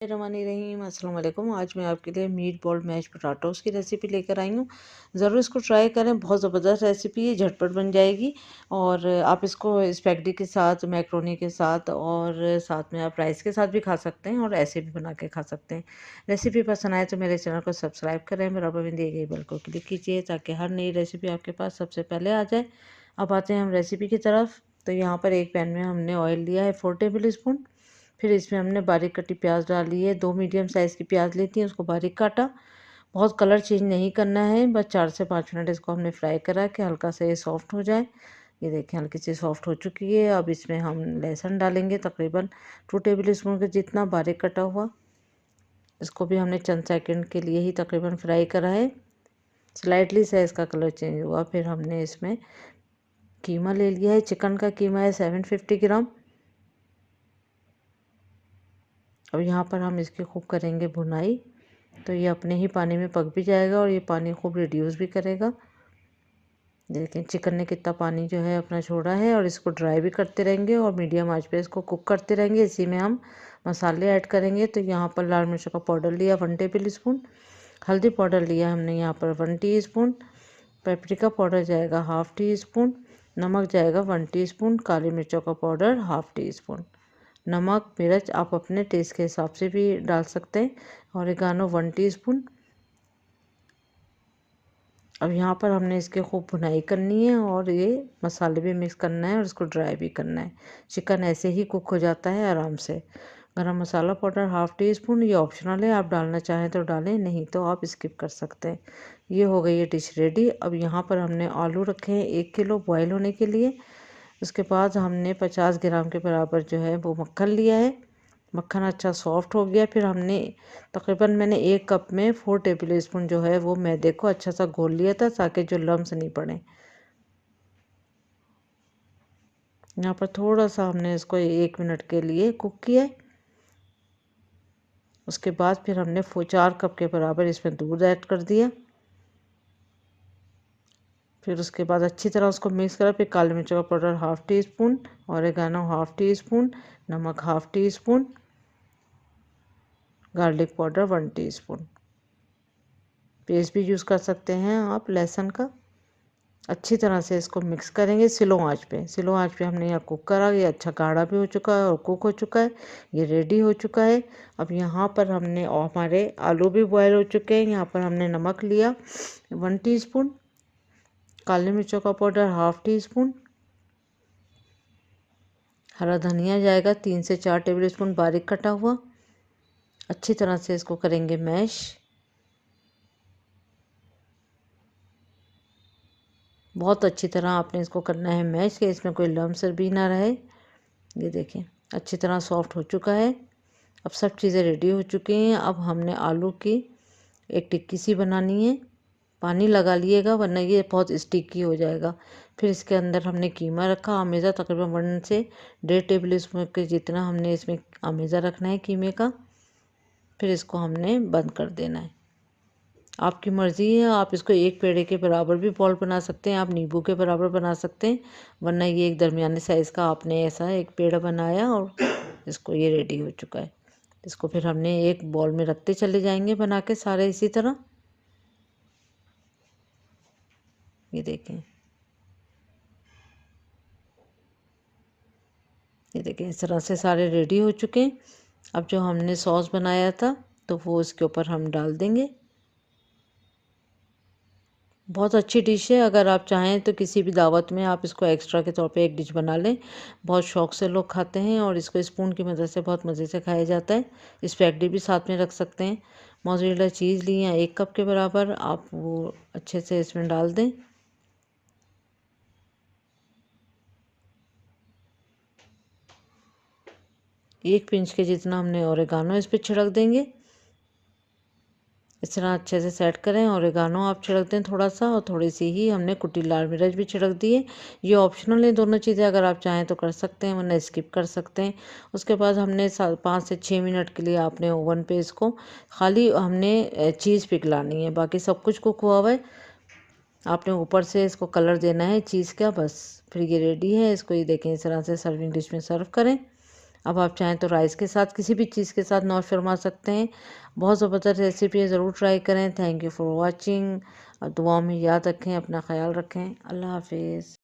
रहीम अस्सलाम वालेकुम। आज मैं आपके लिए मीट बॉल मैश पोटाटोज़ की रेसिपी लेकर आई हूँ। ज़रूर इसको ट्राई करें, बहुत ज़बरदस्त रेसिपी है, झटपट बन जाएगी। और आप इसको स्पैगेटी के साथ, मैक्रोनी के साथ और साथ में आप राइस के साथ भी खा सकते हैं और ऐसे भी बना के खा सकते हैं। रेसिपी पसंद आए तो मेरे चैनल को सब्सक्राइब करें, बराबर में दिए गए बेल को क्लिक कीजिए ताकि हर नई रेसिपी आपके पास सबसे पहले आ जाए। अब आते हैं हम रेसिपी की तरफ। तो यहाँ पर एक पैन में हमने ऑयल लिया है 4 टेबल स्पून। फिर इसमें हमने बारीक कटी प्याज डाली है, 2 मीडियम साइज़ की प्याज लेती हैं, उसको बारीक काटा। बहुत कलर चेंज नहीं करना है, बस 4 से 5 मिनट इसको हमने फ्राई करा कि हल्का सा ये सॉफ्ट हो जाए। ये देखें हल्की सी सॉफ्ट हो चुकी है। अब इसमें हम लहसुन डालेंगे तकरीबन 2 टेबल स्पून के जितना बारीक कटा हुआ। इसको भी हमने चंद सेकंड के लिए ही तकरीबन फ्राई करा है, स्लाइटली सा इसका कलर चेंज हुआ। फिर हमने इसमें कीमा ले लिया है, चिकन का कीमा है 750 ग्राम। अब यहाँ पर हम इसकी खूब करेंगे भुनाई, तो ये अपने ही पानी में पक भी जाएगा और ये पानी खूब रिड्यूस भी करेगा। देखें चिकन ने कितना पानी जो है अपना छोड़ा है, और इसको ड्राई भी करते रहेंगे और मीडियम आंच पे इसको कुक करते रहेंगे। इसी में हम मसाले ऐड करेंगे। तो यहाँ पर लाल मिर्च का पाउडर लिया 1 टेबल स्पून, हल्दी पाउडर लिया हमने यहाँ पर 1 टीस्पून, पेपरिका पाउडर जाएगा 1/2 टीस्पून, नमक जाएगा 1 टीस्पून, काली मिर्चों का पाउडर 1/2 टीस्पून। नमक मिर्च आप अपने टेस्ट के हिसाब से भी डाल सकते हैं। Oregano 1 teaspoon. अब यहाँ पर हमने इसके खूब भुनाई करनी है और ये मसाले भी मिक्स करना है और इसको ड्राई भी करना है। चिकन ऐसे ही कुक हो जाता है आराम से। गरम मसाला पाउडर 1/2 टीस्पून, ये ऑप्शनल है, आप डालना चाहें तो डालें, नहीं तो आप स्किप कर सकते हैं। ये हो गई है डिश रेडी। अब यहाँ पर हमने आलू रखे हैं 1 किलो बॉयल होने के लिए। उसके बाद हमने 50 ग्राम के बराबर जो है वो मक्खन लिया है। मक्खन अच्छा सॉफ्ट हो गया। फिर हमने तकरीबन मैंने 1 कप में 4 टेबल स्पून जो है वो मैदे को अच्छा सा घोल लिया था ताकि जो लम्स नहीं पड़े। यहाँ पर थोड़ा सा हमने इसको 1 मिनट के लिए कुक किया। उसके बाद फिर हमने 4 कप के बराबर इसमें दूध ऐड कर दिया। फिर उसके बाद अच्छी तरह उसको मिक्स करा। फिर काली मिर्च का पाउडर 1/2 टीस्पून, ऑरिगेनो 1/2 टीस्पून, नमक 1/2 teaspoon, garlic powder 1 teaspoon. Paste भी यूज़ कर सकते हैं आप लहसुन का। अच्छी तरह से इसको मिक्स करेंगे स्लो आंच पे। स्लो आंच पे हमने यहाँ कुक करा। ये अच्छा गाढ़ा भी हो चुका है और कुक हो चुका है, ये रेडी हो चुका है। अब यहाँ पर हमने और हमारे आलू भी बॉयल हो चुके हैं। यहाँ पर हमने नमक लिया 1 टीस्पून, काली मिर्चों का पाउडर 1/2 टीस्पून, हरा धनिया जाएगा 3 से 4 टेबल स्पून बारीक कटा हुआ। अच्छी तरह से इसको करेंगे मैश। बहुत अच्छी तरह आपने इसको करना है मैश, कि इसमें कोई लम्स भी ना रहे। ये देखें अच्छी तरह सॉफ्ट हो चुका है। अब सब चीज़ें रेडी हो चुकी हैं। अब हमने आलू की एक टिक्की सी बनानी है। पानी लगा लिएगा वरना ये बहुत स्टिकी हो जाएगा। फिर इसके अंदर हमने कीमा रखा अमेज़ा, तकरीबन 1 से 1.5 टेबल स्पून के जितना हमने इसमें अमेज़ा रखना है कीमे का। फिर इसको हमने बंद कर देना है। आपकी मर्ज़ी है, आप इसको एक पेड़े के बराबर भी बॉल बना सकते हैं, आप नींबू के बराबर बना सकते हैं, वरना ये एक दरमियाने साइज़ का आपने ऐसा एक पेड़ा बनाया और इसको ये रेडी हो चुका है। इसको फिर हमने एक बॉल में रखते चले जाएंगे बना के सारे इसी तरह। ये देखें, ये देखें इस तरह से सारे रेडी हो चुके हैं। अब जो हमने सॉस बनाया था तो वो इसके ऊपर हम डाल देंगे। बहुत अच्छी डिश है। अगर आप चाहें तो किसी भी दावत में आप इसको एक्स्ट्रा के तौर पे एक डिश बना लें। बहुत शौक़ से लोग खाते हैं और इसको स्पून की मदद से बहुत मज़े से खाया जाता है। स्पैगेटी भी साथ में रख सकते हैं। मोज़रेला चीज़ ली है 1 कप के बराबर, आप वो अच्छे से इसमें डाल दें। एक पिंच के जितना हमने ओरिगानो इस पर छिड़क देंगे। इस तरह अच्छे से सेट करें। ओरिगानो आप छिड़क दें थोड़ा सा, और थोड़ी सी ही हमने कुटी लाल मिर्च भी छिड़क दी है। ये ऑप्शनल है दोनों चीज़ें, अगर आप चाहें तो कर सकते हैं वरना स्किप कर सकते हैं। उसके बाद हमने 5 से 6 मिनट के लिए आपने ओवन पे इसको खाली हमने चीज़ पिघलानी है, बाकी सब कुछ कुक हुआ हुआ है। आपने ऊपर से इसको कलर देना है चीज़ का, बस फिर ये रेडी है। इसको ये देखें इस तरह से सर्विंग डिश में सर्व करें। अब आप चाहें तो राइस के साथ किसी भी चीज़ के साथ नौश फरमा सकते हैं। बहुत ज़बरदस्त रेसिपी है, ज़रूर ट्राई करें। Thank you for watching. दुआ में याद रखें, अपना ख्याल रखें। अल्लाह हाफिज़।